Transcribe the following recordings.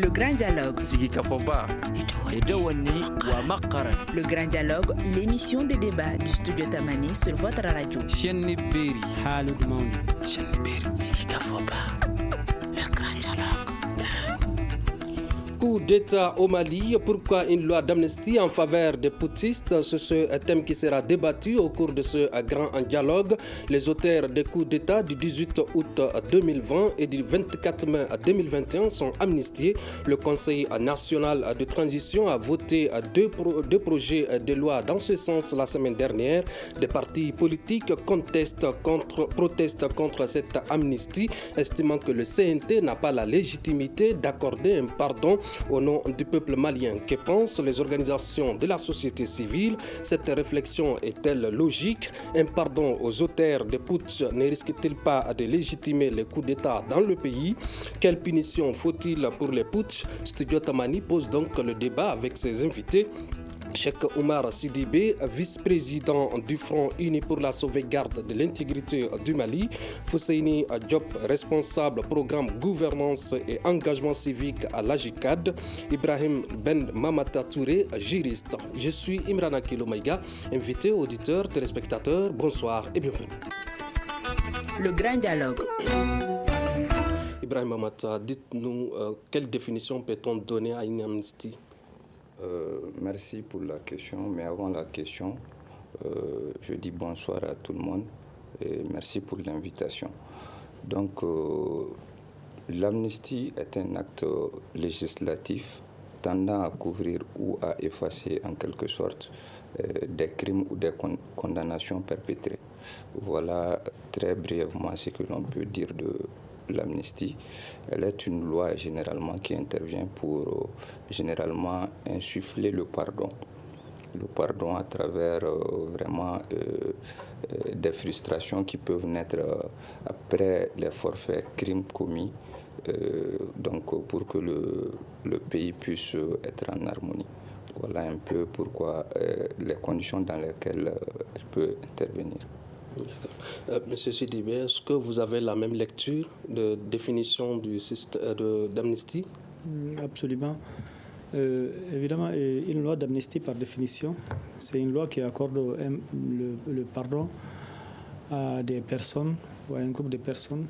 Le Grand Dialogue. Le Grand Dialogue, l'émission de débat du studio Tamani sur votre radio. Le Grand Dialogue. Coup d'État au Mali, pourquoi une loi d'amnistie en faveur des putschistes? C'est ce thème qui sera débattu au cours de ce grand dialogue. Les auteurs des coups d'État du 18 août 2020 et du 24 mai 2021 sont amnistiés. Le Conseil national de transition a voté deux projets de loi dans ce sens la semaine dernière. Des partis politiques protestent contre cette amnistie, estimant que le CNT n'a pas la légitimité d'accorder un pardon au nom du peuple malien. Que pensent les organisations de la société civile? Cette réflexion est-elle logique? Un pardon aux auteurs des putsch ne risque-t-il pas de légitimer les coups d'État dans le pays? Quelle punition faut-il pour les putsch? Studio Tamani pose donc le débat avec ses invités. Cheikh Oumar Sidibé, vice-président du Front Uni pour la sauvegarde de l'intégrité du Mali, Fousseini Diop, responsable programme gouvernance et engagement civique à l'AGICAD, Ibrahim Ben Mamata Touré, juriste. Je suis Imrana Kilomaïga, invité, auditeur, téléspectateur, bonsoir et bienvenue. Le Grand Dialogue. Ibrahim Mamata, dites-nous quelle définition peut-on donner à une amnistie? Merci pour la question, mais avant la question, je dis bonsoir à tout le monde et merci pour l'invitation. Donc, l'amnistie est un acte législatif tendant à couvrir ou à effacer en quelque sorte des crimes ou des condamnations perpétrées. Voilà très brièvement ce que l'on peut dire de l'amnistie. Elle est une loi généralement qui intervient pour généralement insuffler le pardon. Le pardon à travers vraiment des frustrations qui peuvent naître après les forfaits crimes commis, donc pour que le pays puisse être en harmonie. Voilà un peu pourquoi les conditions dans lesquelles elle peut intervenir. Monsieur Sidibé, est-ce que vous avez la même lecture de définition du système d'amnistie? Absolument. Évidemment, une loi d'amnistie par définition, c'est une loi qui accorde le pardon à des personnes ou à un groupe de personnes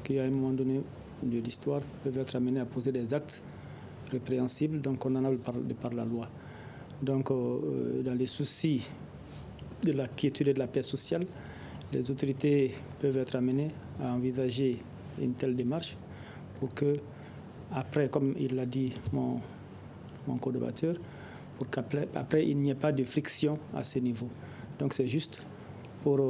qui, à un moment donné de l'histoire, peuvent être amenées à poser des actes répréhensibles, donc condamnables par la loi. Donc, dans les soucis de la quiétude et de la paix sociale, les autorités peuvent être amenées à envisager une telle démarche pour que, après, comme il l'a dit mon co-débatteur, pour qu'après il n'y ait pas de friction à ce niveau. Donc c'est juste pour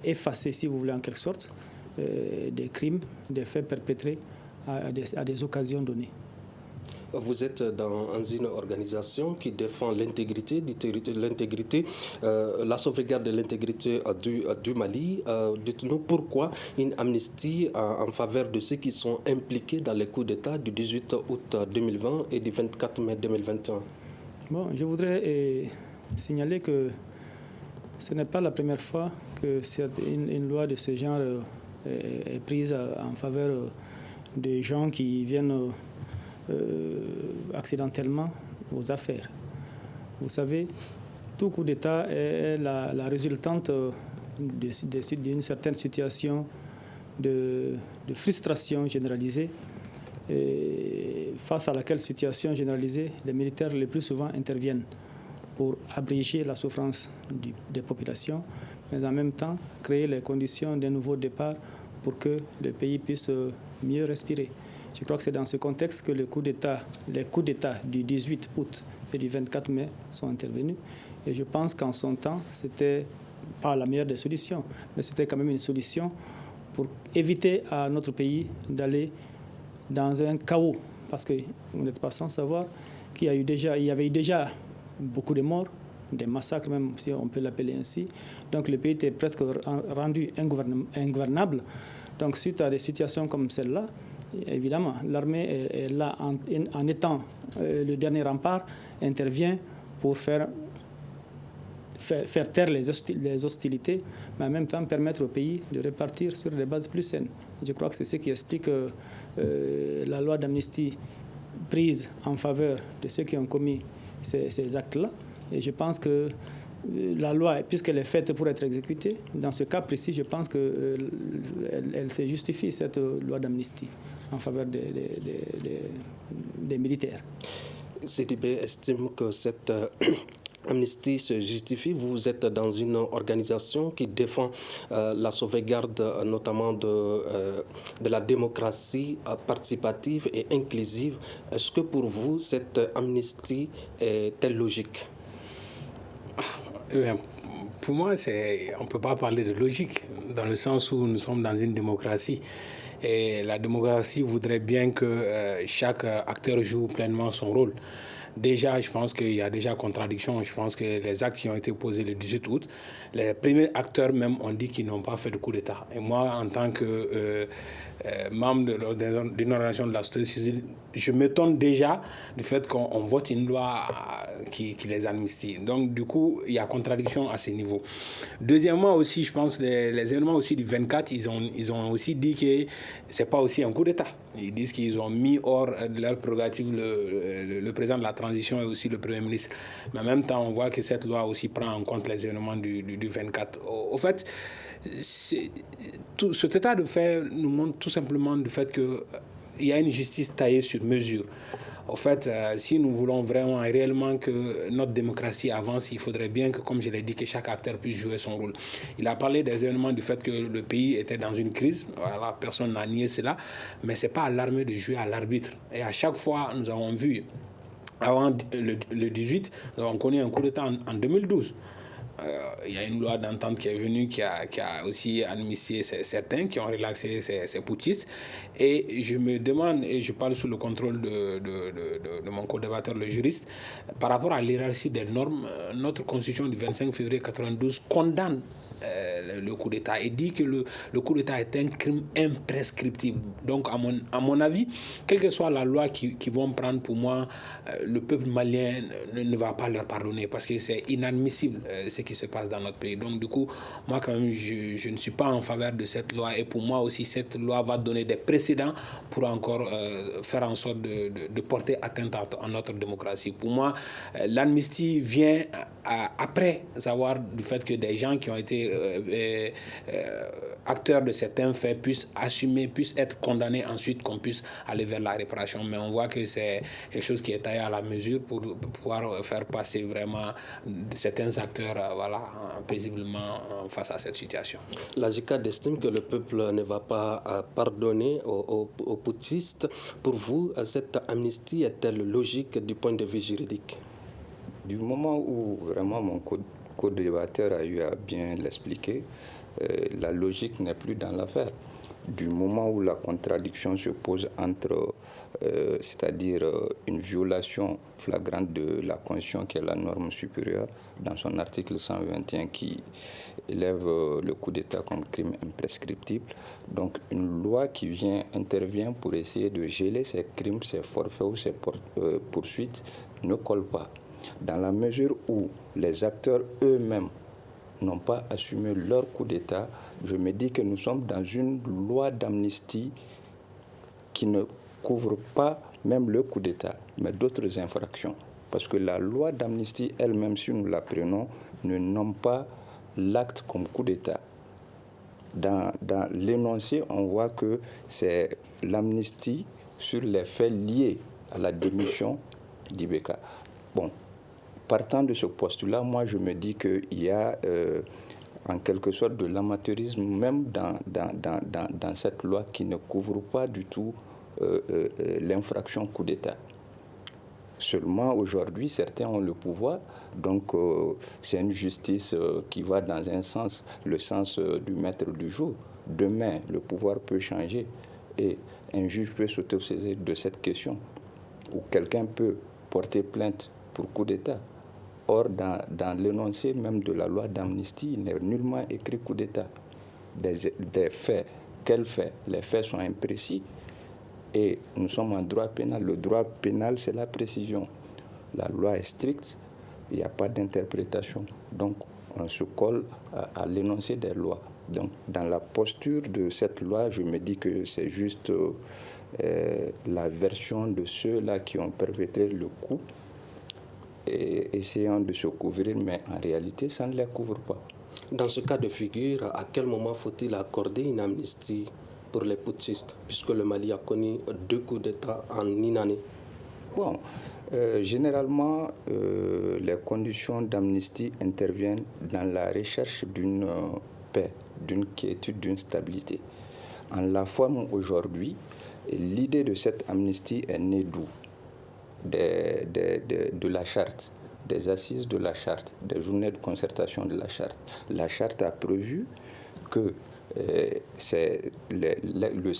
effacer, si vous voulez, en quelque sorte, des crimes, des faits perpétrés à des occasions données. Vous êtes dans une organisation qui défend l'intégrité la sauvegarde de l'intégrité du Mali. Dites-nous pourquoi une amnistie en faveur de ceux qui sont impliqués dans les coups d'État du 18 août 2020 et du 24 mai 2021. Bon, je voudrais signaler que ce n'est pas la première fois que une loi de ce genre est prise en faveur des gens qui viennent accidentellement aux affaires. Vous savez, tout coup d'État est la résultante d'une certaine situation de frustration généralisée, et face à laquelle situation généralisée, les militaires le plus souvent interviennent pour abréger la souffrance des populations, mais en même temps créer les conditions d'un nouveau départ pour que le pays puisse mieux respirer. Je crois que c'est dans ce contexte que les coups d'État du 18 août et du 24 mai sont intervenus. Et je pense qu'en son temps, c'était pas la meilleure des solutions, mais c'était quand même une solution pour éviter à notre pays d'aller dans un chaos. Parce que vous n'êtes pas sans savoir qu'il y avait eu déjà beaucoup de morts, des massacres même, si on peut l'appeler ainsi. Donc le pays était presque rendu ingouvernable. Donc suite à des situations comme celle-là, évidemment, l'armée est là en étant le dernier rempart, intervient pour faire taire les hostilités, mais en même temps permettre au pays de repartir sur des bases plus saines. Je crois que c'est ce qui explique la loi d'amnistie prises en faveur de ceux qui ont commis ces actes-là. Et je pense que la loi, puisqu'elle est faite pour être exécutée, dans ce cas précis, je pense qu'elle se justifie, cette loi d'amnistie, en faveur des militaires. CDB estime que cette amnistie se justifie. Vous êtes dans une organisation qui défend la sauvegarde notamment de la démocratie participative et inclusive. Est-ce que pour vous, cette amnistie est-elle logique? Pour moi, on ne peut pas parler de logique, dans le sens où nous sommes dans une démocratie. Et la démocratie voudrait bien que chaque acteur joue pleinement son rôle. Déjà, je pense qu'il y a déjà contradiction. Je pense que les actes qui ont été posés le 18 août, les premiers acteurs même ont dit qu'ils n'ont pas fait de coup d'État. Et moi, en tant que membre d'une organisation de la société civile, je m'étonne déjà du fait qu'on vote une loi qui les amnistie. Donc, du coup, il y a contradiction à ce niveau. Deuxièmement aussi, je pense les événements aussi du 24, ils ont aussi dit que c'est pas aussi un coup d'État. Ils disent qu'ils ont mis hors de leur prérogative le président de la transition et aussi le Premier ministre. Mais en même temps, on voit que cette loi aussi prend en compte les événements du 24. Au fait, cet état de fait nous montre tout simplement du fait qu'il y a une justice taillée sur mesure. Au fait, si nous voulons vraiment et réellement que notre démocratie avance, il faudrait bien que, comme je l'ai dit, que chaque acteur puisse jouer son rôle. Il a parlé des événements du fait que le pays était dans une crise. Voilà, personne n'a nié cela. Mais ce n'est pas à l'armée de jouer à l'arbitre. Et à chaque fois, nous avons vu, avant le 18, nous avons connu un coup d'État en 2012. Il y a une loi d'entente qui est venue qui a aussi amnistié certains qui ont relaxé ces putschistes. Et je me demande, et je parle sous le contrôle de mon co-débatteur, le juriste, par rapport à l'hierarchie des normes, notre constitution du 25 février 1992 condamne le coup d'État et dit que le coup d'État est un crime imprescriptible. Donc, à mon avis, quelle que soit la loi qu'ils vont prendre, pour moi, le peuple malien ne va pas leur pardonner parce que c'est inadmissible ce qui se passe dans notre pays. Donc, du coup, moi, quand même, je ne suis pas en faveur de cette loi et pour moi aussi, cette loi va donner des précédents pour encore faire en sorte de porter atteinte à notre démocratie. Pour moi, l'amnistie vient après savoir du fait que des gens qui ont été acteurs de certains faits puissent assumer, puissent être condamnés, ensuite qu'on puisse aller vers la réparation. Mais on voit que c'est quelque chose qui est taillé à la mesure pour pouvoir faire passer vraiment certains acteurs paisiblement face à cette situation. La JICAD estime que le peuple ne va pas pardonner aux putschistes. Pour vous, cette amnistie est-elle logique du point de vue juridique? Du moment où vraiment mon co-débatteur a eu à bien l'expliquer, la logique n'est plus dans l'affaire. Du moment où la contradiction se pose entre, c'est-à-dire une violation flagrante de la Constitution qui est la norme supérieure, dans son article 121 qui élève le coup d'État comme crime imprescriptible, donc une loi qui intervient pour essayer de geler ces crimes, ces forfaits ou ces poursuites ne colle pas. Dans la mesure où les acteurs eux-mêmes n'ont pas assumé leur coup d'État, je me dis que nous sommes dans une loi d'amnistie qui ne couvre pas même le coup d'État, mais d'autres infractions. Parce que la loi d'amnistie elle-même, si nous la prenons, ne nomme pas l'acte comme coup d'État. Dans l'énoncé, on voit que c'est l'amnistie sur les faits liés à la démission d'Ibeka. Bon, partant de ce postulat, moi je me dis qu'il y a en quelque sorte de l'amateurisme même dans cette loi qui ne couvre pas du tout l'infraction coup d'État. Seulement aujourd'hui, certains ont le pouvoir, donc c'est une justice qui va dans un sens, le sens du maître du jour. Demain, le pouvoir peut changer et un juge peut s'autosaisir de cette question, ou quelqu'un peut porter plainte pour coup d'État. Or, dans l'énoncé même de la loi d'amnistie, il n'est nullement écrit coup d'État. Des faits, quels faits? Les faits sont imprécis. Et nous sommes en droit pénal. Le droit pénal, c'est la précision. La loi est stricte, il n'y a pas d'interprétation. Donc, on se colle à l'énoncé des lois. Donc, dans la posture de cette loi, je me dis que c'est juste la version de ceux-là qui ont perpétré le coup, et essayant de se couvrir, mais en réalité, ça ne les couvre pas. Dans ce cas de figure, à quel moment faut-il accorder une amnistie pour les putschistes, puisque le Mali a connu 2 coups d'État en une année? Bon, généralement, les conditions d'amnistie interviennent dans la recherche d'une paix, d'une quiétude, d'une stabilité. En la forme aujourd'hui, l'idée de cette amnistie est née d'où? De la charte, des assises de la charte, des journées de concertation de la charte. La charte a prévu que le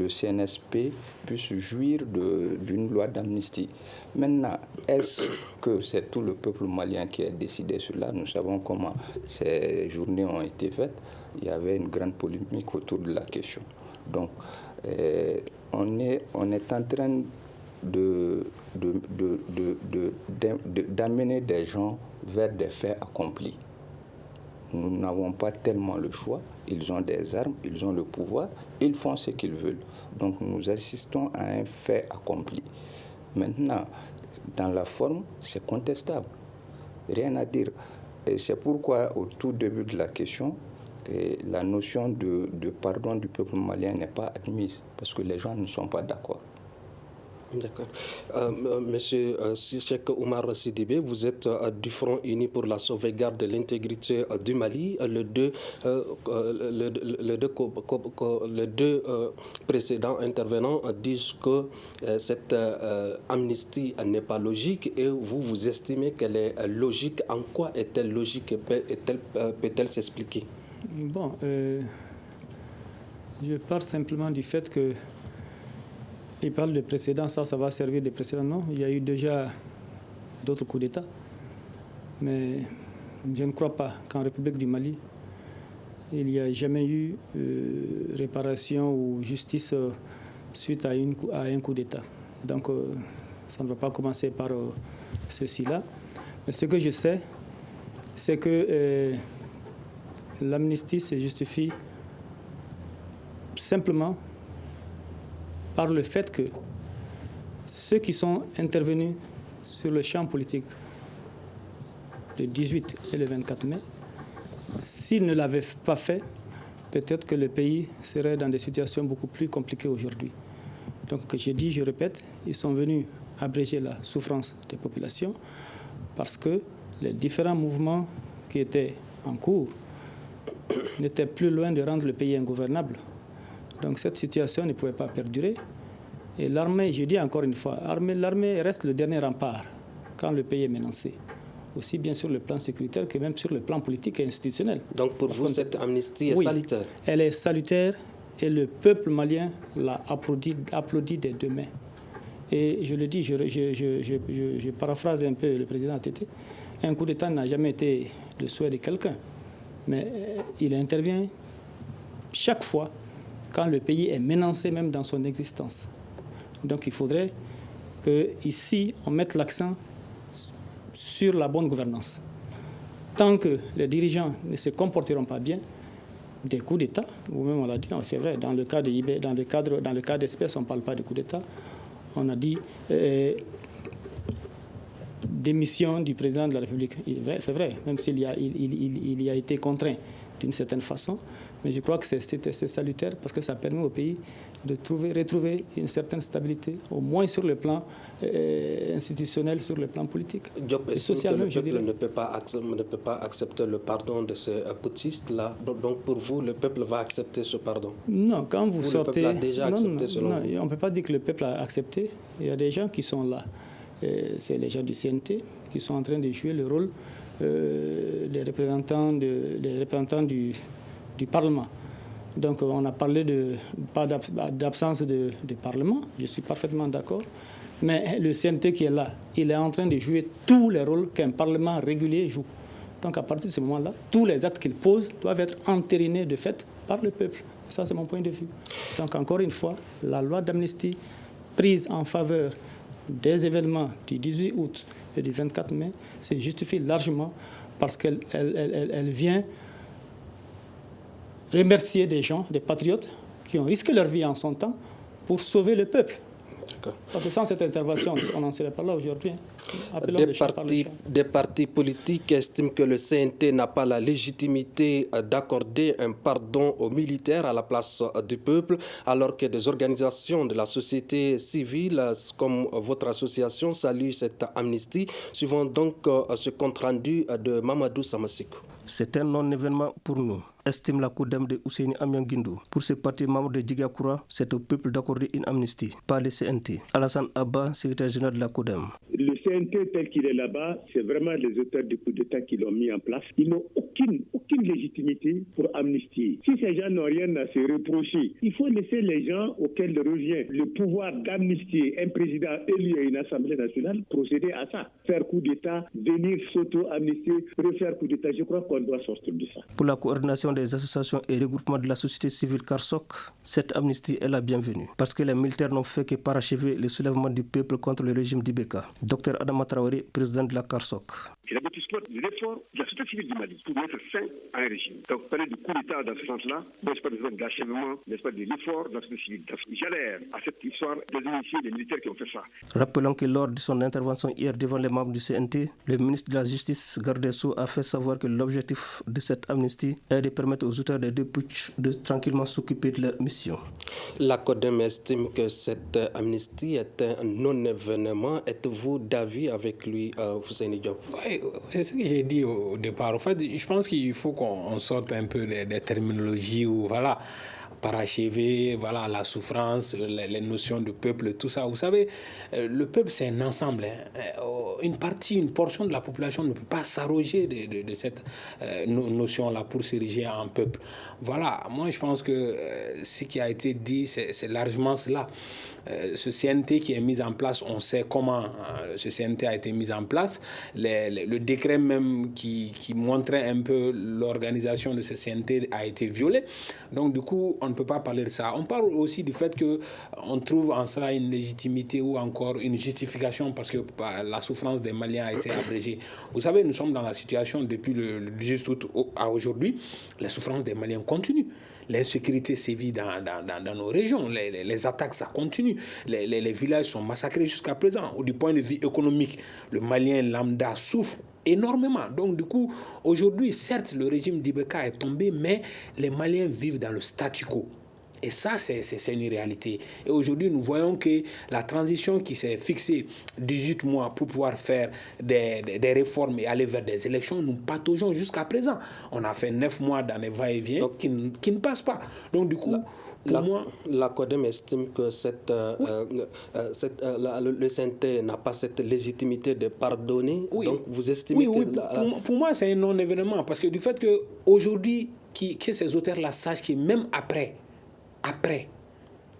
CNSP puisse jouir d'une loi d'amnistie. Maintenant, est-ce que c'est tout le peuple malien qui a décidé cela? Nous savons comment ces journées ont été faites. Il y avait une grande polémique autour de la question. Donc, on est en train d'amener des gens vers des faits accomplis. Nous n'avons pas tellement le choix. Ils ont des armes, ils ont le pouvoir, ils font ce qu'ils veulent. Donc nous assistons à un fait accompli. Maintenant, dans la forme, c'est contestable. Rien à dire. Et c'est pourquoi, au tout début de la question, la notion de pardon du peuple malien n'est pas admise, parce que les gens ne sont pas d'accord. D'accord. Monsieur Cheikh Oumar Sidibé, vous êtes du Front uni pour la sauvegarde de l'intégrité du Mali. Les deux précédents intervenants disent que cette amnistie n'est pas logique et vous estimez qu'elle est logique. En quoi est-elle logique et peut-elle s'expliquer? Bon, je pars simplement du fait que il parle de précédents, ça va servir de précédents. Non, il y a eu déjà d'autres coups d'État. Mais je ne crois pas qu'en République du Mali, il n'y a jamais eu réparation ou justice suite à un coup d'État. Donc, ça ne va pas commencer par ceci-là. Mais ce que je sais, c'est que l'amnistie se justifie simplement par le fait que ceux qui sont intervenus sur le champ politique le 18 et le 24 mai, s'ils ne l'avaient pas fait, peut-être que le pays serait dans des situations beaucoup plus compliquées aujourd'hui. Donc, je répète, ils sont venus abréger la souffrance des populations parce que les différents mouvements qui étaient en cours n'étaient plus loin de rendre le pays ingouvernable. Donc cette situation ne pouvait pas perdurer. Et l'armée, je dis encore une fois, l'armée reste le dernier rempart quand le pays est menacé. Aussi bien sur le plan sécuritaire que même sur le plan politique et institutionnel. Donc pour vous, cette amnistie est salutaire? Elle est salutaire et le peuple malien l'a applaudi des 2 mains. Et je le dis, je paraphrase un peu le président Tété, un coup d'État n'a jamais été le souhait de quelqu'un. Mais il intervient chaque fois quand le pays est menacé même dans son existence. Donc il faudrait qu'ici, on mette l'accent sur la bonne gouvernance. Tant que les dirigeants ne se comporteront pas bien, des coups d'État, vous-même on l'a dit, c'est vrai, dans le cas d'espèces, on ne parle pas de coups d'État. On a dit démission du président de la République. C'est vrai, même s'il y a été contraint d'une certaine façon. Mais je crois que c'est salutaire parce que ça permet au pays de retrouver une certaine stabilité, au moins sur le plan institutionnel, sur le plan politique. Diop, et social, le peuple ne peut pas accepter le pardon de ces putschistes-là. Donc pour vous, le peuple va accepter ce pardon? Non, quand vous sortez... Le peuple a déjà accepté selon vous? On ne peut pas dire que le peuple a accepté. Il y a des gens qui sont là. C'est les gens du CNT qui sont en train de jouer le rôle des représentants du Parlement. Donc on a parlé d'absence de Parlement, je suis parfaitement d'accord, mais le CNT qui est là, il est en train de jouer tous les rôles qu'un Parlement régulier joue. Donc à partir de ce moment-là, tous les actes qu'il pose doivent être entérinés de fait par le peuple. Ça, c'est mon point de vue. Donc encore une fois, la loi d'amnistie prise en faveur des événements du 18 août et du 24 mai se justifie largement parce qu'elle vient remercier des gens, des patriotes, qui ont risqué leur vie en son temps pour sauver le peuple. D'accord. Parce que sans cette intervention, on n'en serait pas là aujourd'hui. Des partis politiques estiment que le CNT n'a pas la légitimité d'accorder un pardon aux militaires à la place du peuple, alors que des organisations de la société civile, comme votre association, saluent cette amnistie. Suivant donc ce compte-rendu de Mamadou Samasikou. C'est un non-événement pour nous, estime la CODEM de Ousseini Amianguindou. Pour ce parti membre de Djigakoura, c'est au peuple d'accorder une amnistie, pas le CNT. Alassane Abba, secrétaire général de la CODEM. Le CNT tel qu'il est là-bas, c'est vraiment les auteurs du coup d'État qui l'ont mis en place. Ils n'ont aucune légitimité pour amnistier. Si ces gens n'ont rien à se reprocher, il faut laisser les gens auxquels revient le pouvoir d'amnistier un président élu à une assemblée nationale procéder à ça. Faire coup d'État, venir s'auto-amnistier, refaire coup d'État. Je crois qu'on doit sortir de ça. Pour la coordination des associations et regroupements de la société civile CARSOC, cette amnistie est la bienvenue. Parce que les militaires n'ont fait que parachever le soulèvement du peuple contre le régime d'Ibeka. Dr Adama Traoré, président de la CARSOC. C'est l'aboutissement de l'effort de la société civile du Mali pour mettre fin à un régime. Donc, parler de coup d'État dans ce sens-là, n'est-ce pas de l'achèvement, n'est-ce pas de l'effort de la société civile. J'adhère à cette histoire des initiés, des militaires qui ont fait ça. Rappelons que lors de son intervention hier devant les membres du CNT, le ministre de la Justice, Garde des Sceaux, a fait savoir que l'objectif de cette amnistie est de permettre aux auteurs des deux putsch de tranquillement s'occuper de leur mission. La CODEM estime que cette amnistie est un non-événement. Êtes-vous d'avis avec lui, Ousseini Diop? Oui, c'est ce que j'ai dit au départ. En fait, je pense qu'il faut qu'on sorte un peu des terminologies où, voilà, parachever, voilà, la souffrance, les notions de peuple, tout ça. Vous savez, le peuple, c'est un ensemble. Une portion de la population ne peut pas s'arroger de cette notion-là pour s'ériger en peuple. Voilà, moi, je pense que ce qui a été dit, c'est largement cela. Ce CNT qui est mis en place, on sait comment ce CNT a été mis en place. Le décret même qui montrait un peu l'organisation de ce CNT a été violé. Donc, du coup, on ne peut pas parler de ça. On parle aussi du fait qu'on trouve en cela une légitimité ou encore une justification parce que la souffrance des Maliens a été abrégée. Vous savez, nous sommes dans la situation depuis le 18 août à aujourd'hui. Les souffrances des Maliens continuent. L'insécurité sévit dans nos régions. Les attaques, ça continue. Les villages sont massacrés jusqu'à présent. Du point de vue économique, le Malien lambda souffre énormément. Donc, du coup, aujourd'hui, certes, le régime d'Ibeka est tombé, mais les Maliens vivent dans le statu quo. Et ça, c'est une réalité. Et aujourd'hui, nous voyons que la transition qui s'est fixée 18 mois pour pouvoir faire des réformes et aller vers des élections, nous pataugeons jusqu'à présent. On a fait 9 mois dans les va-et-vient qui ne passent pas. Donc, du coup... La CODEM estime que le CNT n'a pas cette légitimité de pardonner. Oui. Donc vous estimez pour moi, c'est un non-événement. Parce que du fait qu'aujourd'hui, que ces auteurs-là sachent que même après,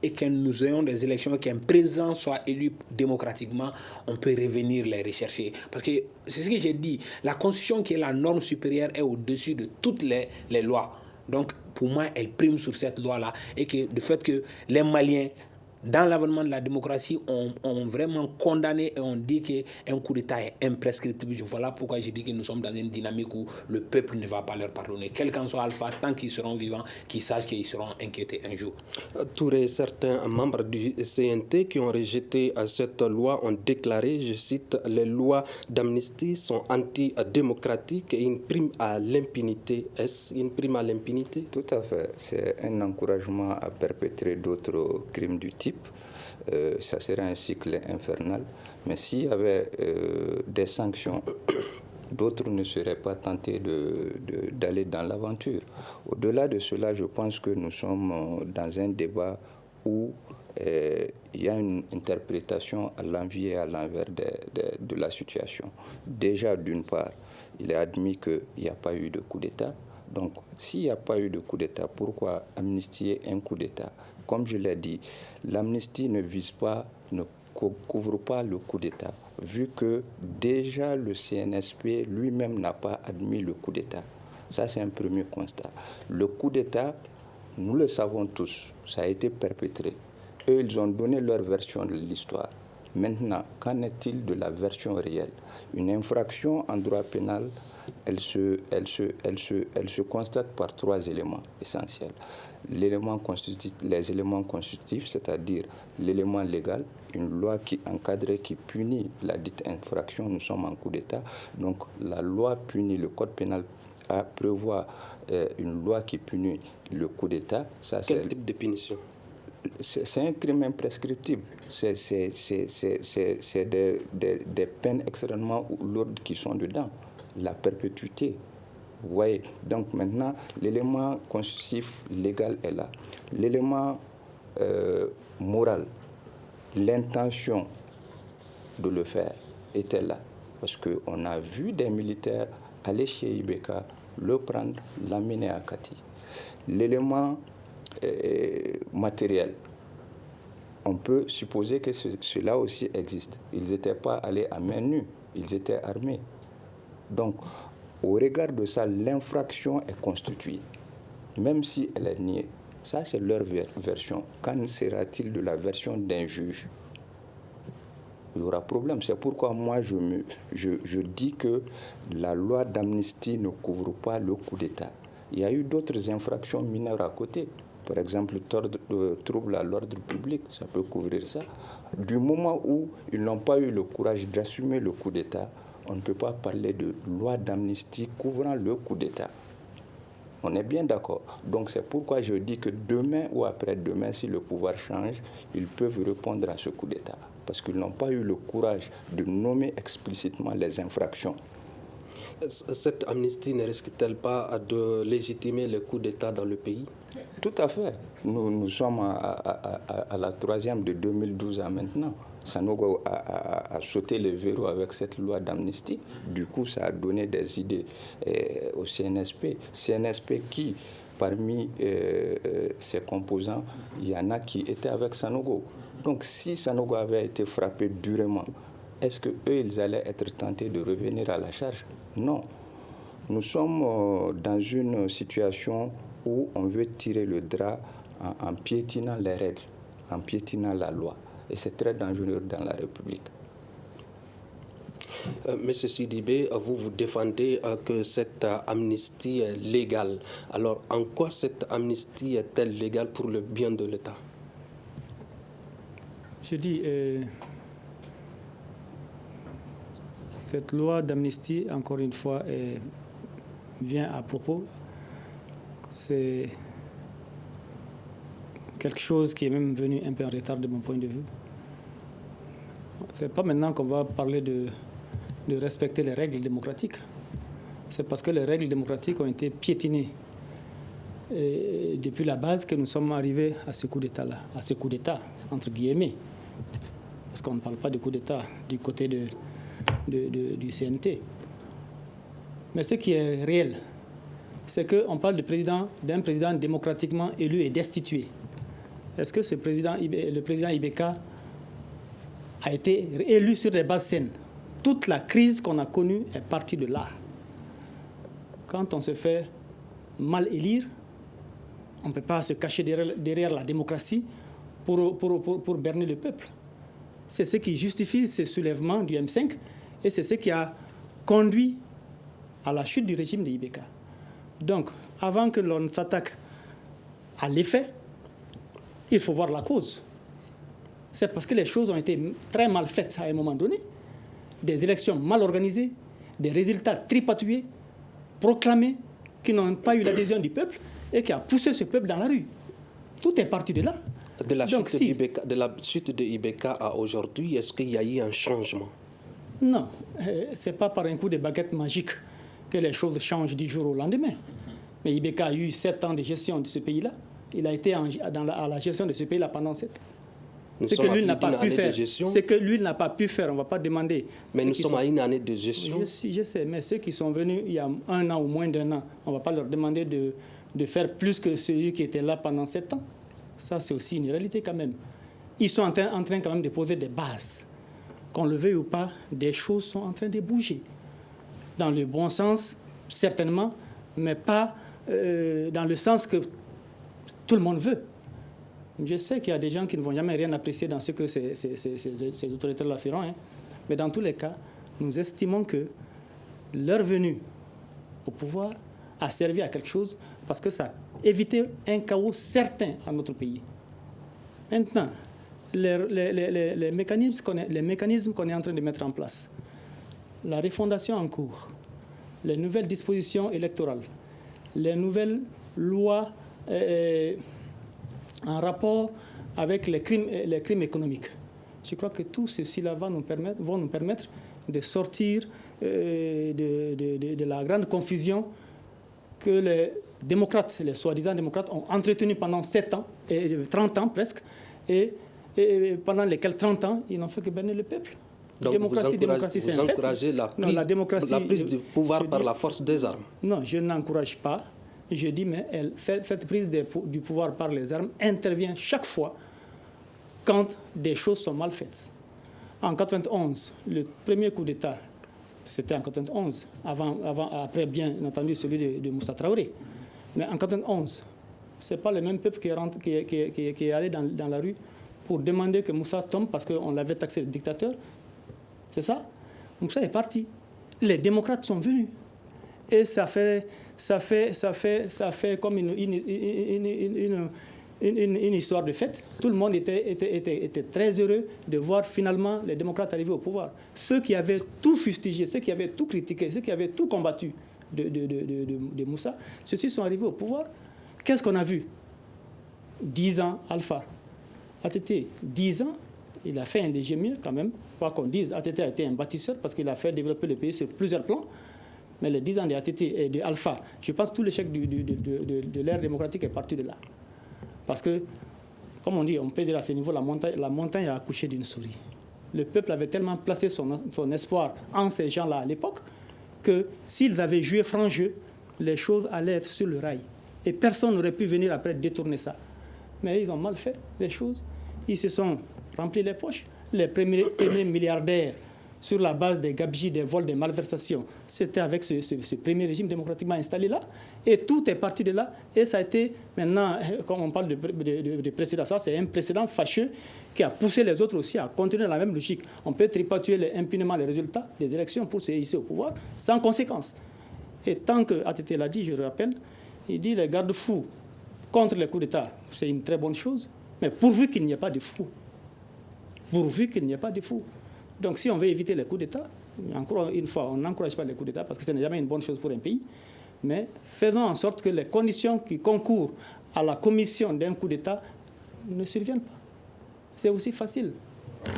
et que nous ayons des élections, qu'un président soit élu démocratiquement, on peut revenir les rechercher. Parce que c'est ce que j'ai dit, la Constitution qui est la norme supérieure est au-dessus de toutes les lois. Donc, pour moi, elle prime sur cette loi-là. Et que le fait que les Maliens, dans l'avènement de la démocratie, ont vraiment condamné et ont dit qu'un coup d'État est imprescriptible. Voilà pourquoi j'ai dit que nous sommes dans une dynamique où le peuple ne va pas leur pardonner. Quel qu'en soit Alpha, tant qu'ils seront vivants, qu'ils sachent qu'ils seront inquiétés un jour. Touré, certains membres du CNT qui ont rejeté cette loi ont déclaré, je cite, « Les lois d'amnistie sont antidémocratiques et une prime à l'impunité ». Est-ce une prime à l'impunité? Tout à fait. C'est un encouragement à perpétrer d'autres crimes du type. Ça serait un cycle infernal. Mais s'il y avait des sanctions, d'autres ne seraient pas tentés d'aller dans l'aventure. Au-delà de cela, je pense que nous sommes dans un débat où il y a une interprétation à l'envers et à l'envers de la situation. Déjà, d'une part, il est admis qu'il n'y a pas eu de coup d'État. Donc, s'il n'y a pas eu de coup d'État, pourquoi amnistier un coup d'État? Comme je l'ai dit, l'amnistie ne couvre pas le coup d'État, vu que déjà le CNSP lui-même n'a pas admis le coup d'État. Ça, c'est un premier constat. Le coup d'État, nous le savons tous, ça a été perpétré. Eux, ils ont donné leur version de l'histoire. Maintenant, qu'en est-il de la version réelle? Une infraction en droit pénal, elle se constate par 3 éléments essentiels. Les éléments constitutifs, c'est-à-dire l'élément légal, une loi qui encadre, qui punit la dite infraction. Nous sommes en coup d'État, donc la loi punit, le code pénal prévoit une loi qui punit le coup d'État. Quel type de punition? C'est un crime imprescriptible. C'est des peines extrêmement lourdes qui sont dedans. La perpétuité. Vous voyez. Donc maintenant, l'élément constitutif légal est là. L'élément moral, l'intention de le faire était là. Parce qu'on a vu des militaires aller chez Ibeka, le prendre, l'amener à Kati. L'élément matériel, on peut supposer que cela aussi existe. Ils n'étaient pas allés à main nue, ils étaient armés. Donc, au regard de ça, l'infraction est constituée, même si elle est niée. Ça, c'est leur version. Qu'en sera-t-il de la version d'un juge? Il y aura problème. C'est pourquoi moi, je dis que la loi d'amnistie ne couvre pas le coup d'État. Il y a eu d'autres infractions mineures à côté. Par exemple, le trouble à l'ordre public, ça peut couvrir ça. Du moment où ils n'ont pas eu le courage d'assumer le coup d'État, on ne peut pas parler de loi d'amnistie couvrant le coup d'État. On est bien d'accord. Donc c'est pourquoi je dis que demain ou après-demain, si le pouvoir change, ils peuvent répondre à ce coup d'État. Parce qu'ils n'ont pas eu le courage de nommer explicitement les infractions. Cette amnistie ne risque-t-elle pas de légitimer le coup d'État dans le pays? Tout à fait. Nous sommes à la 3e de 2012 à maintenant. Sanogo a sauté les verrous avec cette loi d'amnistie. Du coup, ça a donné des idées au CNSP. CNSP qui, parmi ses composants, il y en a qui étaient avec Sanogo. Donc, si Sanogo avait été frappé durement, est-ce qu'eux, ils allaient être tentés de revenir à la charge? Non. Nous sommes dans une situation où on veut tirer le drap en piétinant les règles, en piétinant la loi. Et c'est très dangereux dans la République. Monsieur Sidibé, vous défendez que cette amnistie est légale. Alors, en quoi cette amnistie est-elle légale pour le bien de l'État? Je dis, cette loi d'amnistie, encore une fois, vient à propos. C'est quelque chose qui est même venu un peu en retard de mon point de vue. Ce n'est pas maintenant qu'on va parler de respecter les règles démocratiques. C'est parce que les règles démocratiques ont été piétinées depuis la base que nous sommes arrivés à ce coup d'État-là, à ce coup d'État, entre guillemets. Parce qu'on ne parle pas de coup d'État du côté du CNT. Mais ce qui est réel, c'est qu'on parle d'un président démocratiquement élu et destitué. Est-ce que le président Ibeka a été élu sur des bases saines? Toute la crise qu'on a connue est partie de là. Quand on se fait mal élire, on ne peut pas se cacher derrière la démocratie pour berner le peuple. C'est ce qui justifie ce soulèvement du M5 et c'est ce qui a conduit à la chute du régime de Ibeka. Donc, avant que l'on s'attaque à l'effet, il faut voir la cause. C'est parce que les choses ont été très mal faites à un moment donné, des élections mal organisées, des résultats tripatouillés, proclamés, qui n'ont pas eu l'adhésion du peuple et qui a poussé ce peuple dans la rue. Tout est parti de là. De la chute de Ibeka à aujourd'hui, est-ce qu'il y a eu un changement? Non, ce n'est pas par un coup de baguette magique que les choses changent du jour au lendemain. Mais Ibeka a eu 7 ans de gestion de ce pays-là. Il a été à la gestion de ce pays-là pendant 7 ans. Ce que lui n'a pas pu faire, on ne va pas demander. Mais nous sommes à une année de gestion. Je sais, mais ceux qui sont venus il y a 1 an ou moins d'1 an, on ne va pas leur demander de faire plus que celui qui était là pendant 7 ans. Ça, c'est aussi une réalité quand même. Ils sont en train quand même de poser des bases. Qu'on le veuille ou pas, des choses sont en train de bouger. Dans le bon sens, certainement, mais pas dans le sens que tout le monde veut. Je sais qu'il y a des gens qui ne vont jamais rien apprécier dans ce que ces autorités-là feront, hein. Mais dans tous les cas, nous estimons que leur venue au pouvoir a servi à quelque chose parce que ça a évité un chaos certain à notre pays. Maintenant, les mécanismes qu'on est en train de mettre en place, la refondation en cours, les nouvelles dispositions électorales, les nouvelles lois en rapport avec les crimes économiques. Je crois que tout ceci vont nous permettre de sortir de la grande confusion que les démocrates, les soi-disant démocrates, ont entretenue pendant 7 ans, 30 ans presque, et pendant lesquels 30 ans, ils n'ont fait que berner le peuple. Donc démocratie, c'est un fait. Vous encouragez la prise du pouvoir par la force des armes? Non, je n'encourage pas. Je dis, mais cette prise du pouvoir par les armes intervient chaque fois quand des choses sont mal faites. En 1991, le premier coup d'État, c'était en 1991, après bien entendu celui de Moussa Traoré. Mais en 1991, ce n'est pas le même peuple qui est allé dans la rue pour demander que Moussa tombe parce qu'on l'avait taxé de dictateur. C'est ça? Moussa est parti. Les démocrates sont venus. Et ça fait comme une histoire de fête. Tout le monde était très heureux de voir finalement les démocrates arriver au pouvoir. Ceux qui avaient tout fustigé, ceux qui avaient tout critiqué, ceux qui avaient tout combattu de Moussa, ceux-ci sont arrivés au pouvoir. Qu'est-ce qu'on a vu? 10 ans, Alpha. ATT, 10 ans, il a fait un léger mieux quand même. Quoi qu'on dise, ATT a été un bâtisseur parce qu'il a fait développer le pays sur plusieurs plans. Mais les 10 ans de ATT et de Alpha, je pense que tout l'échec de l'ère démocratique est parti de là. Parce que, comme on dit, on peut dire à ce niveau, la montagne a accouché d'une souris. Le peuple avait tellement placé son espoir en ces gens-là à l'époque que s'ils avaient joué franc jeu, les choses allaient être sur le rail. Et personne n'aurait pu venir après détourner ça. Mais ils ont mal fait les choses. Ils se sont remplis les poches. Les premiers milliardaires, sur la base des gabegies, des vols, des malversations, c'était avec ce premier régime démocratiquement installé là. Et tout est parti de là. Et ça a été, maintenant, quand on parle de précédent, ça, c'est un précédent fâcheux qui a poussé les autres aussi à continuer la même logique. On peut tripatuer impunément les résultats des élections pour se hisser au pouvoir sans conséquence. Et tant que ATT l'a dit, je le rappelle, il dit les garde-fous contre les coups d'État, c'est une très bonne chose, mais pourvu qu'il n'y ait pas de fous. Pourvu qu'il n'y ait pas de fous. Donc si on veut éviter les coups d'État, encore une fois, on n'encourage pas les coups d'État parce que ce n'est jamais une bonne chose pour un pays, mais faisons en sorte que les conditions qui concourent à la commission d'un coup d'État ne surviennent pas. C'est aussi facile.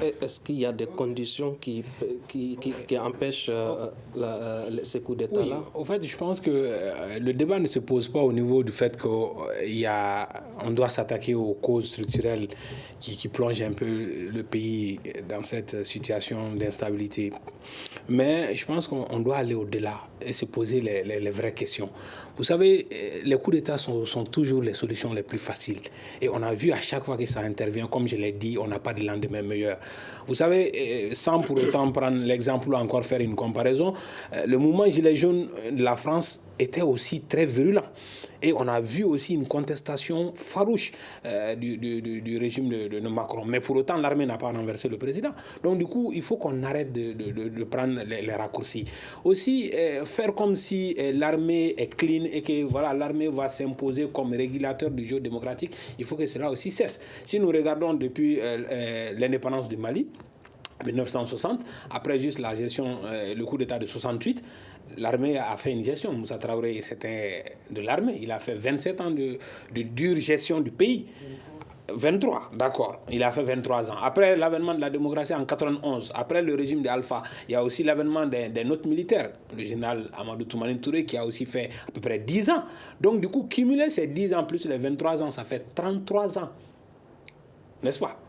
Est-ce qu'il y a des conditions qui empêchent ces coups d'État-là? Oui, en fait, je pense que le débat ne se pose pas au niveau du fait qu'on doit s'attaquer aux causes structurelles qui plongent un peu le pays dans cette situation d'instabilité. Mais je pense qu'on doit aller au-delà et se poser les vraies questions. Vous savez, les coups d'État sont toujours les solutions les plus faciles. Et on a vu à chaque fois que ça intervient, comme je l'ai dit, on n'a pas de lendemain meilleur. Vous savez, sans pour autant prendre l'exemple ou encore faire une comparaison, le mouvement Gilets jaunes de la France était aussi très virulent. Et on a vu aussi une contestation farouche du régime de Macron. Mais pour autant, l'armée n'a pas renversé le président. Donc du coup, il faut qu'on arrête de prendre les raccourcis. Aussi, faire comme si l'armée est clean et que voilà, l'armée va s'imposer comme régulateur du jeu démocratique, il faut que cela aussi cesse. Si nous regardons depuis l'indépendance du Mali, 1960, après juste la gestion, le coup d'État de 68, l'armée a fait une gestion. Moussa Traoré, c'était de l'armée. Il a fait 27 ans de dure gestion du pays. 23, d'accord. Il a fait 23 ans. Après l'avènement de la démocratie en 91, après le régime d'Alpha, il y a aussi l'avènement d'un autre militaire, le général Amadou Toumani Touré, qui a aussi fait à peu près 10 ans. Donc, du coup, cumuler ces 10 ans plus les 23 ans, ça fait 33 ans. N'est-ce pas?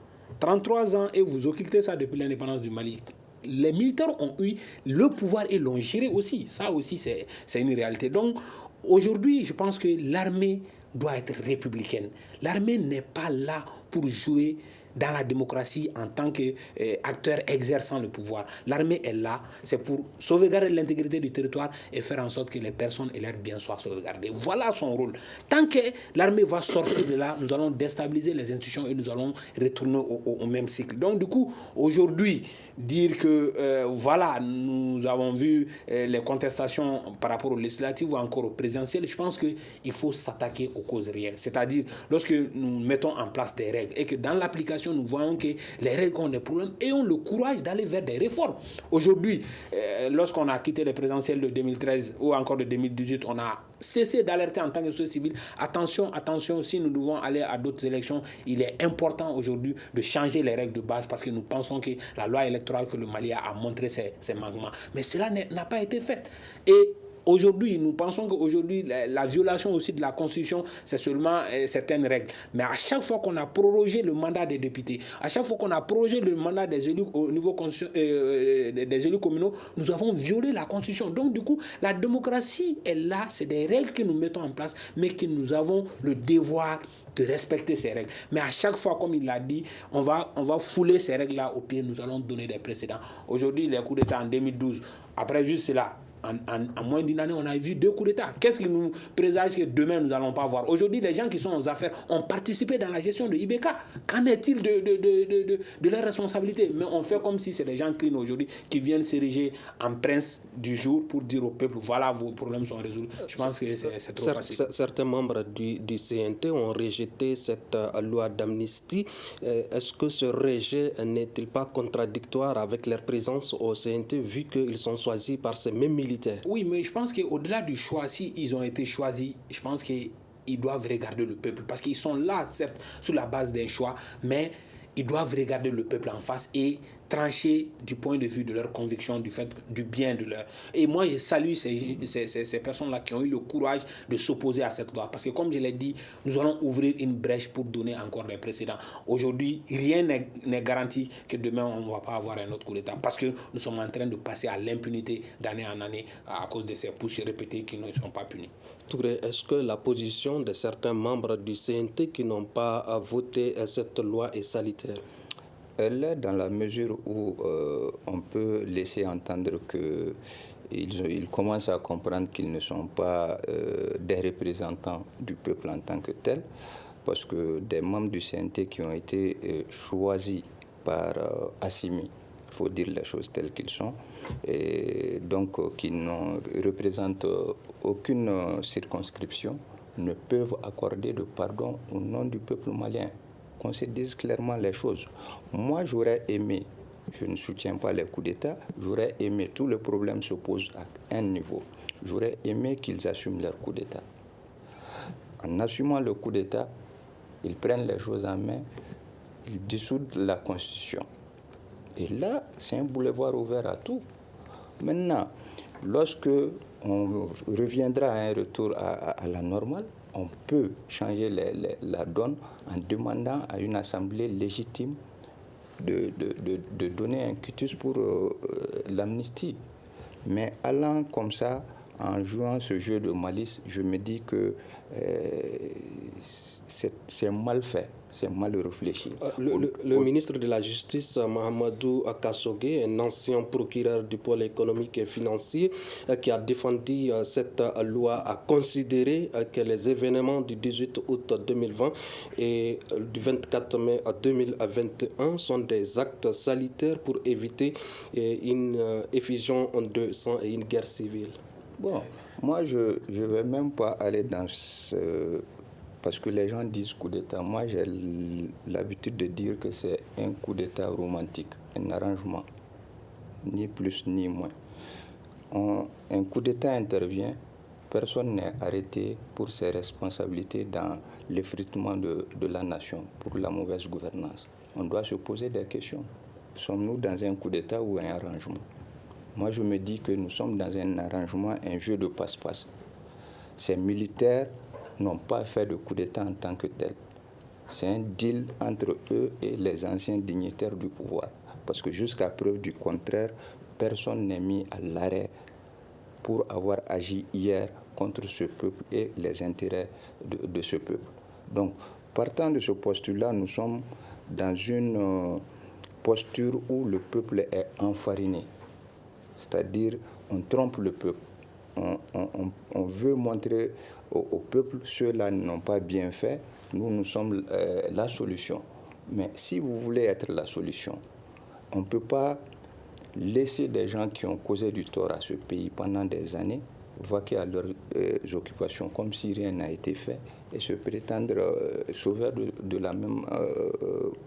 33 ans et vous occultez ça depuis l'indépendance du Mali. Les militaires ont eu le pouvoir et l'ont géré aussi. Ça aussi, c'est une réalité. Donc, aujourd'hui, je pense que l'armée doit être républicaine. L'armée n'est pas là pour jouer dans la démocratie en tant qu'acteur exerçant le pouvoir. L'armée est là, c'est pour sauvegarder l'intégrité du territoire et faire en sorte que les personnes et leurs biens soient sauvegardés. Voilà son rôle. Tant que l'armée va sortir de là, nous allons déstabiliser les institutions et nous allons retourner au même cycle. Donc du coup, aujourd'hui, dire que voilà, nous avons vu les contestations par rapport aux législatives ou encore aux présidentielles, je pense qu'il faut s'attaquer aux causes réelles. C'est-à-dire, lorsque nous mettons en place des règles et que dans l'application, nous voyons que les règles ont des problèmes et ont le courage d'aller vers des réformes. Aujourd'hui, lorsqu'on a quitté les présidentielles de 2013 ou encore de 2018, on a cessé d'alerter en tant que société civile. Attention, si nous devons aller à d'autres élections, il est important aujourd'hui de changer les règles de base parce que nous pensons que la loi électorale que le Mali a montré ses manquements. Mais cela n'a pas été fait. Et aujourd'hui, nous pensons qu'aujourd'hui, la violation aussi de la Constitution, c'est seulement certaines règles. Mais à chaque fois qu'on a prorogé le mandat des députés, à chaque fois qu'on a prorogé le mandat des élus au niveau des élus communaux, nous avons violé la Constitution. Donc, du coup, la démocratie est là, c'est des règles que nous mettons en place, mais que nous avons le devoir de respecter ces règles. Mais à chaque fois, comme il l'a dit, on va fouler ces règles-là au pied, nous allons donner des précédents. Aujourd'hui, les coups d'État en 2012, après juste cela, en moins d'une année, on a vu 2 coups d'État. Qu'est-ce qui nous présage que demain, nous n'allons pas voir? Aujourd'hui, les gens qui sont aux affaires ont participé dans la gestion de IBK. Qu'en est-il de leurs responsabilités? Mais on fait comme si c'est des gens clean aujourd'hui qui viennent s'ériger en prince du jour pour dire au peuple, voilà, vos problèmes sont résolus. Je pense que c'est trop facile. Certains membres du CNT ont rejeté cette loi d'amnistie. Est-ce que ce rejet n'est-il pas contradictoire avec leur présence au CNT vu qu'ils sont choisis par ces mêmes militaires? Oui, mais je pense qu'au-delà du choix, s'ils ont été choisis, je pense qu'ils doivent regarder le peuple. Parce qu'ils sont là, certes, sur la base d'un choix, mais ils doivent regarder le peuple en face et trancher du point de vue de leur conviction, du bien de leur... Et moi, je salue ces personnes-là qui ont eu le courage de s'opposer à cette loi. Parce que comme je l'ai dit, nous allons ouvrir une brèche pour donner encore des précédents. Aujourd'hui, rien n'est garanti que demain, on ne va pas avoir un autre coup d'État. Parce que nous sommes en train de passer à l'impunité d'année en année à cause de ces pushs répétés qui ne sont pas punis. Touré, est-ce que la position de certains membres du CNT qui n'ont pas voté cette loi est salutaire? Elle est dans la mesure où on peut laisser entendre qu'ils commencent à comprendre qu'ils ne sont pas des représentants du peuple en tant que tel, parce que des membres du CNT qui ont été choisis par Assimi, il faut dire les choses telles qu'elles sont, et donc qui ne représentent aucune circonscription, ne peuvent accorder de pardon au nom du peuple malien. Qu'on se dise clairement les choses. Moi, j'aurais aimé, je ne soutiens pas les coups d'État, j'aurais aimé, tout le problème se pose à un niveau. J'aurais aimé qu'ils assument leur coup d'État. En assumant le coup d'État, ils prennent les choses en main, ils dissoudent la Constitution. Et là, c'est un boulevard ouvert à tout. Maintenant, lorsque on reviendra à un retour à la normale, on peut changer la donne en demandant à une assemblée légitime de donner un quitus pour l'amnistie. Mais allant comme ça, en jouant ce jeu de malice, je me dis que c'est mal fait, c'est mal réfléchi. Le ministre de la Justice, Mahamadou Kassogué, un ancien procureur du pôle économique et financier, qui a défendu cette loi, a considéré que les événements du 18 août 2020 et du 24 mai 2021 sont des actes salutaires pour éviter une effusion de sang et une guerre civile. Bon, moi je ne vais même pas aller dans ce... Parce que les gens disent coup d'État. Moi, j'ai l'habitude de dire que c'est un coup d'État romantique, un arrangement, ni plus ni moins. Un coup d'État intervient, personne n'est arrêté pour ses responsabilités dans l'effritement de la nation, pour la mauvaise gouvernance. On doit se poser des questions. Sommes-nous dans un coup d'État ou un arrangement? Moi, je me dis que nous sommes dans un arrangement, un jeu de passe-passe. Ces militaires n'ont pas fait de coup d'État en tant que tel. C'est un deal entre eux et les anciens dignitaires du pouvoir. Parce que jusqu'à preuve du contraire, personne n'est mis à l'arrêt pour avoir agi hier contre ce peuple et les intérêts de ce peuple. Donc, partant de ce postulat, nous sommes dans une posture où le peuple est enfariné. C'est-à-dire, on trompe le peuple. On veut montrer au peuple, ceux-là n'ont pas bien fait, nous sommes la solution. Mais si vous voulez être la solution, on ne peut pas laisser des gens qui ont causé du tort à ce pays pendant des années vaquer à leurs occupations comme si rien n'a été fait et se prétendre sauveur de la même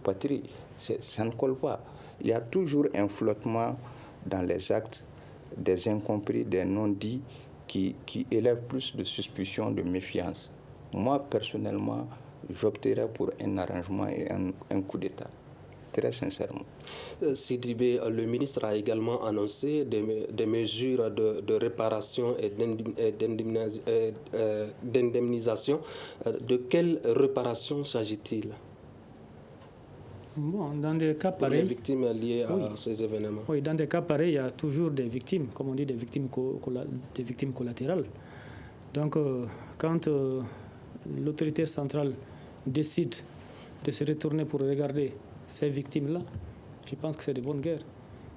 patrie. Ça ne colle pas. Il y a toujours un flottement dans les actes, des incompris, des non-dits qui élèvent plus de suspicion, de méfiance. Moi, personnellement, j'opterais pour un arrangement et un coup d'État. Très sincèrement. Sidibé, le ministre a également annoncé des mesures de réparation et d'indemnisation. De quelle réparation s'agit-il? Bon, dans des cas pareils, pour les victimes liées à ces événements. Oui, dans des cas pareils, il y a toujours des victimes, comme on dit, des victimes collatérales. Donc, quand l'autorité centrale décide de se retourner pour regarder ces victimes-là, je pense que c'est de bonne guerre.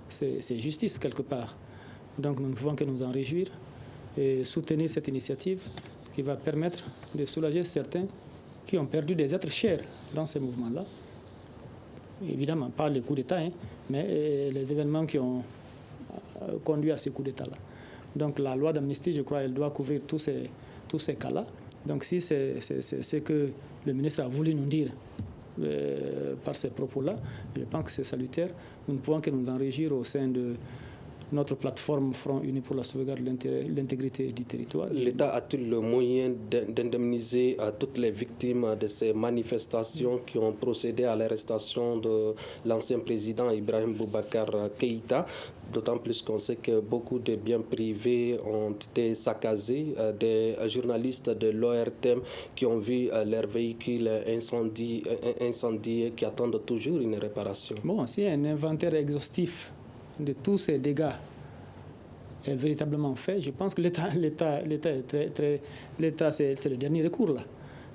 C'est justice quelque part. Donc nous ne pouvons que nous en réjouir et soutenir cette initiative qui va permettre de soulager certains qui ont perdu des êtres chers dans ces mouvements-là. Évidemment, pas les coups d'État, mais les événements qui ont conduit à ces coups d'État-là. Donc la loi d'amnistie, je crois, elle doit couvrir tous ces cas-là. Donc si c'est ce que le ministre a voulu nous dire par ces propos-là, je pense que c'est salutaire. Nous ne pouvons que nous en réjouir au sein de notre plateforme Front Uni pour la sauvegarde de l'intégrité du territoire. L'État a-t-il le moyen d'indemniser toutes les victimes de ces manifestations qui ont procédé à l'arrestation de l'ancien président Ibrahim Boubacar Keïta? D'autant plus qu'on sait que beaucoup de biens privés ont été saccagés, des journalistes de l'ORTM qui ont vu leurs véhicules incendiés qui attendent toujours une réparation. Bon, si un inventaire exhaustif de tous ces dégâts est véritablement fait, je pense que l'État c'est le dernier recours là.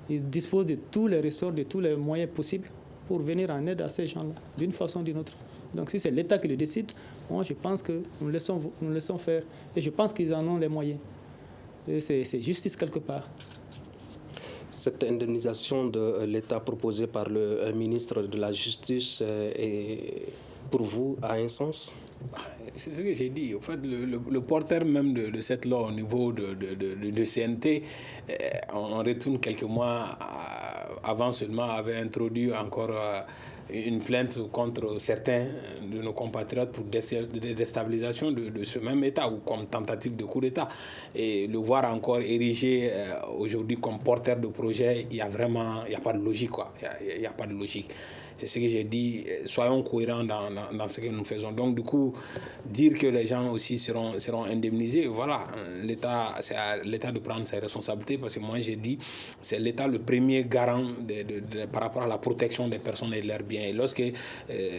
Il dispose de tous les ressorts, de tous les moyens possibles pour venir en aide à ces gens-là, d'une façon ou d'une autre. Donc si c'est l'État qui le décide, moi je pense que nous laissons faire. Et je pense qu'ils en ont les moyens. Et c'est justice quelque part. Cette indemnisation de l'État proposée par le ministre de la Justice est pour vous a un sens? C'est ce que j'ai dit. En fait, le porteur même de cette loi au niveau de CNT, on retourne quelques mois avant seulement, avait introduit encore une plainte contre certains de nos compatriotes pour déstabilisation de ce même État ou comme tentative de coup d'État. Et le voir encore érigé aujourd'hui comme porteur de projet, il n'y a pas de logique, quoi. Il n'y a pas de logique. C'est ce que j'ai dit, soyons cohérents dans ce que nous faisons. Donc du coup, dire que les gens aussi seront indemnisés, voilà, c'est à l'État de prendre ses responsabilités, parce que moi j'ai dit, c'est l'État le premier garant par rapport à la protection des personnes et de leurs biens. Et lorsqu'il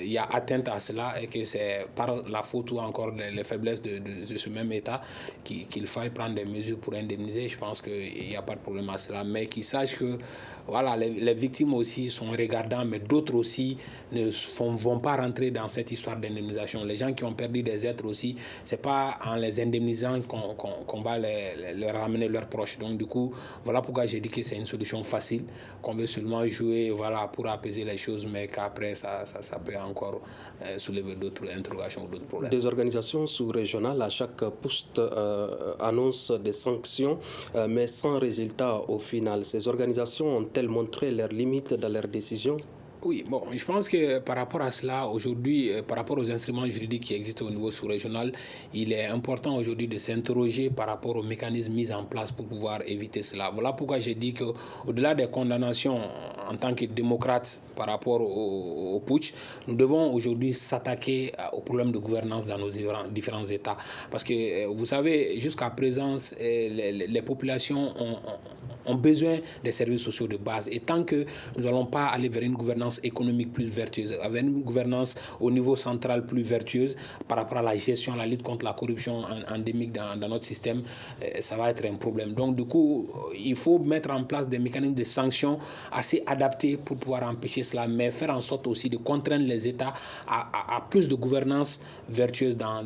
y a atteinte à cela et que c'est par la faute ou encore les faiblesses de ce même État qu'il faille prendre des mesures pour indemniser, je pense qu'il n'y a pas de problème à cela. Mais qu'ils sachent que voilà, les victimes aussi sont regardants, mais d'autres aussi ne vont pas rentrer dans cette histoire d'indemnisation. Les gens qui ont perdu des êtres aussi, c'est pas en les indemnisant qu'on va leur ramener leurs proches. Donc du coup, voilà pourquoi j'ai dit que c'est une solution facile, qu'on veut seulement jouer, voilà, pour apaiser les choses, mais qu'après ça peut encore soulever d'autres interrogations ou d'autres problèmes. Des organisations sous-régionales à chaque poste annoncent des sanctions, mais sans résultat au final. Ces organisations ont-elles montré leurs limites dans leurs décisions? Oui, bon, je pense que par rapport à cela, aujourd'hui, par rapport aux instruments juridiques qui existent au niveau sous-régional, il est important aujourd'hui de s'interroger par rapport aux mécanismes mis en place pour pouvoir éviter cela. Voilà pourquoi j'ai dit qu'au-delà des condamnations en tant que démocrate par rapport au putsch, nous devons aujourd'hui s'attaquer aux problèmes de gouvernance dans nos différents États. Parce que, vous savez, jusqu'à présent, les populations ont besoin des services sociaux de base. Et tant que nous n'allons pas aller vers une gouvernance économique plus vertueuse, avec une gouvernance au niveau central plus vertueuse par rapport à la gestion, à la lutte contre la corruption endémique dans notre système, ça va être un problème. Donc du coup, il faut mettre en place des mécanismes de sanctions assez adaptés pour pouvoir empêcher cela, mais faire en sorte aussi de contraindre les États à plus de gouvernance vertueuse dans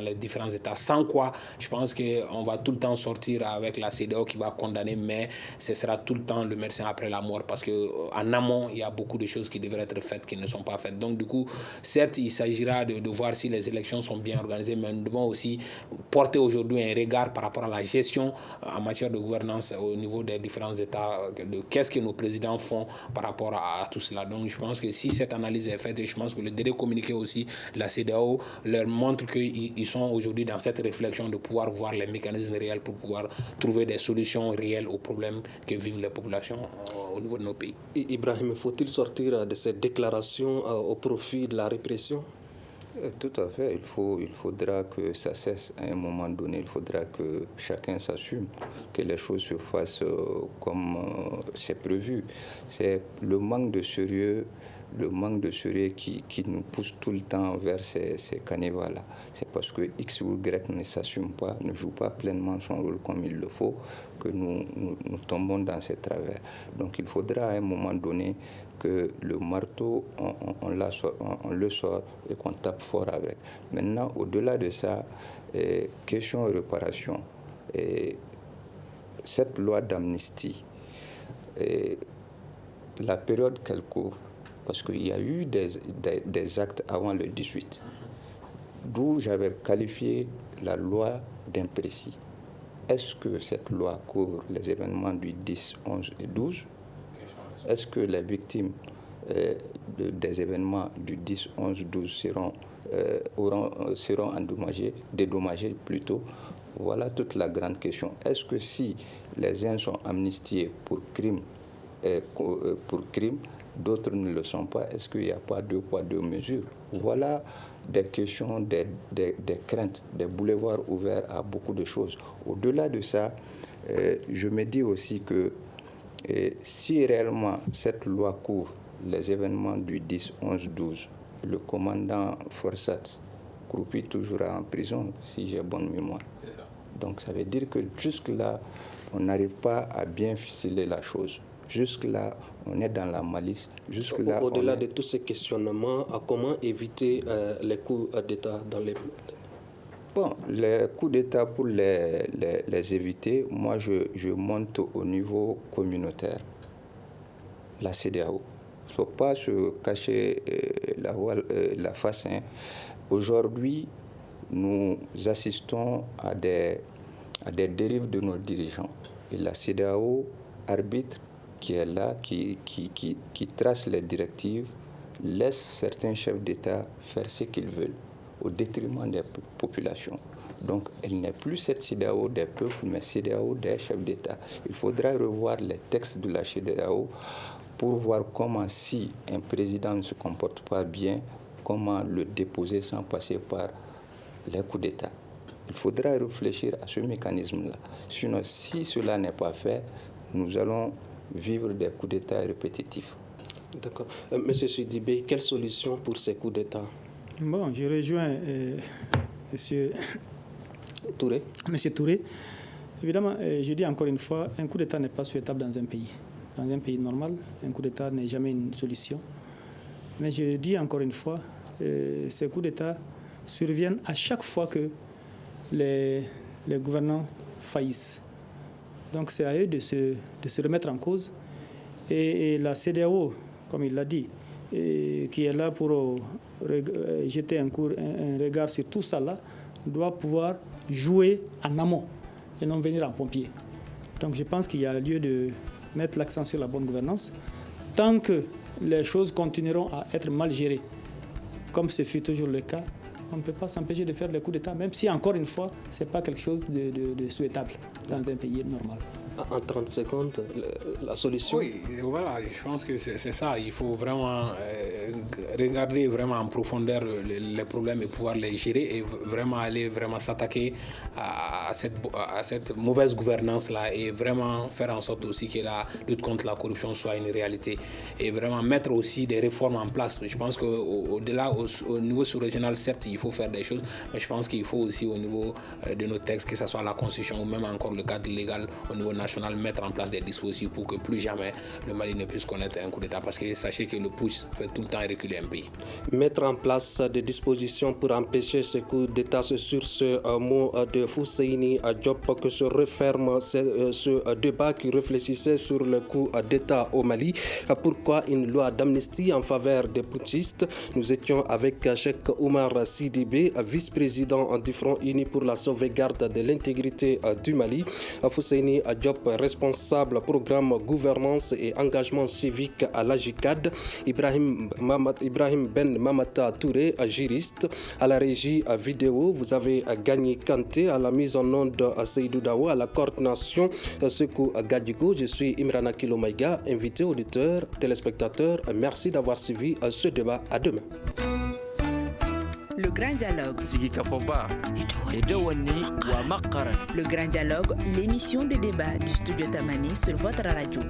les différents États. Sans quoi, je pense qu'on va tout le temps sortir avec la CEDEAO qui va condamner, mais ce sera tout le temps le médecin après la mort, parce qu'en amont, il y a beaucoup de choses qui devraient être faites qui ne sont pas faites. Donc du coup, certes, il s'agira de voir si les élections sont bien organisées, mais nous devons aussi porter aujourd'hui un regard par rapport à la gestion en matière de gouvernance au niveau des différents États, de qu'est-ce que nos présidents font par rapport à tout cela. Donc je pense que si cette analyse est faite, et je pense que le délai communiqué aussi de la CEDEAO leur montre qu'ils sont aujourd'hui dans cette réflexion de pouvoir voir les mécanismes réels pour pouvoir trouver des solutions réelles aux problèmes que vivent les populations au niveau de nos pays. Ibrahim, faut-il sortir de ces déclarations au profit de la répression? Tout à fait. Il faudra que ça cesse à un moment donné. Il faudra que chacun s'assume, que les choses se fassent comme c'est prévu. C'est le manque de sérieux qui nous pousse tout le temps vers ces canevas-là. C'est parce que X ou Y ne s'assume pas, ne joue pas pleinement son rôle comme il le faut, que nous tombons dans ces travers. Donc il faudra à un moment donné que le marteau, on le sort et qu'on tape fort avec. Maintenant, au-delà de ça, question réparation. Cette loi d'amnistie, la période qu'elle couvre, parce qu'il y a eu des actes avant le 18, d'où j'avais qualifié la loi d'imprécis. Est-ce que cette loi couvre les événements du 10, 11 et 12 ? Est-ce que les victimes des événements du 10, 11, 12 seront dédommagées plutôt? Voilà toute la grande question. Est-ce que si les uns sont amnistiés pour crime, d'autres ne le sont pas, est-ce qu'il n'y a pas deux poids, deux mesures? Voilà des questions, des craintes, des boulevards ouverts à beaucoup de choses. Au-delà de ça, je me dis aussi que si réellement cette loi couvre les événements du 10, 11, 12, le commandant Forsat croupit toujours en prison, si j'ai bonne mémoire. C'est ça. Donc ça veut dire que jusque-là, on n'arrive pas à bien ficeler la chose. Jusque-là, on est dans la malice. Jusque-là, au-delà de tous ces questionnements, comment éviter les coups d'État dans les... Bon, les coups d'État, pour les éviter, moi je monte au niveau communautaire, la CEDEAO. Il ne faut pas se cacher la face. Aujourd'hui, nous assistons à des dérives de nos dirigeants. Et la CEDEAO arbitre qui est là, qui trace les directives, laisse certains chefs d'État faire ce qu'ils veulent, au détriment des populations. Donc, elle n'est plus cette CEDEAO des peuples, mais CEDEAO des chefs d'État. Il faudra revoir les textes de la CEDEAO pour voir comment, si un président ne se comporte pas bien, comment le déposer sans passer par les coups d'État. Il faudra réfléchir à ce mécanisme-là. Sinon, si cela n'est pas fait, nous allons vivre des coups d'État répétitifs. D'accord. Monsieur Sidibé, quelle solution pour ces coups d'État? Bon, je rejoins Monsieur Touré. Monsieur Touré. Évidemment, je dis encore une fois, un coup d'État n'est pas souhaitable dans un pays. Dans un pays normal, un coup d'État n'est jamais une solution. Mais je dis encore une fois, ces coups d'État surviennent à chaque fois que les gouvernants faillissent. Donc c'est à eux de se remettre en cause. Et la CEDEAO, comme il l'a dit, qui est là pour jeter un regard sur tout ça là, doit pouvoir jouer en amont et non venir en pompier. Donc je pense qu'il y a lieu de mettre l'accent sur la bonne gouvernance. Tant que les choses continueront à être mal gérées, comme ce fut toujours le cas, on ne peut pas s'empêcher de faire les coups d'État, même si, encore une fois, ce n'est pas quelque chose de souhaitable dans un pays normal. En 30 secondes, la solution? Oui, voilà, je pense que c'est ça. Il faut vraiment regarder vraiment en profondeur les problèmes et pouvoir les gérer et vraiment aller vraiment s'attaquer à cette mauvaise gouvernance-là et vraiment faire en sorte aussi que la lutte contre la corruption soit une réalité et vraiment mettre aussi des réformes en place. Je pense qu'au-delà, au niveau sous-régional, certes, il faut faire des choses, mais je pense qu'il faut aussi au niveau de nos textes, que ce soit la Constitution ou même encore le cadre légal au niveau national, mettre en place des dispositifs pour que plus jamais le Mali ne puisse connaître un coup d'État. Parce que sachez que le putsch fait tout le temps reculer un pays. Mettre en place des dispositions pour empêcher ce coup d'État, c'est sur ce mot de Fousseini Diop que se referme ce débat qui réfléchissait sur le coup d'État au Mali. Pourquoi une loi d'amnistie en faveur des putschistes? Nous étions avec Cheikh Oumar Sidibé, vice-président du Front Uni pour la sauvegarde de l'intégrité du Mali. Fousseini Diop, responsable programme gouvernance et engagement civique à l'AGICAD. Ibrahim Ben Mamata Touré, juriste. À la régie vidéo, vous avez Gagné Kanté. À la mise en onde, Seydou Dawa. À la coordination, Sekou Gadigo. Je suis Imrana Kilomaïga, invité auditeur, téléspectateur. Merci d'avoir suivi ce débat. À demain. Le grand dialogue. Le grand dialogue, l'émission des débats du studio Tamani sur votre radio.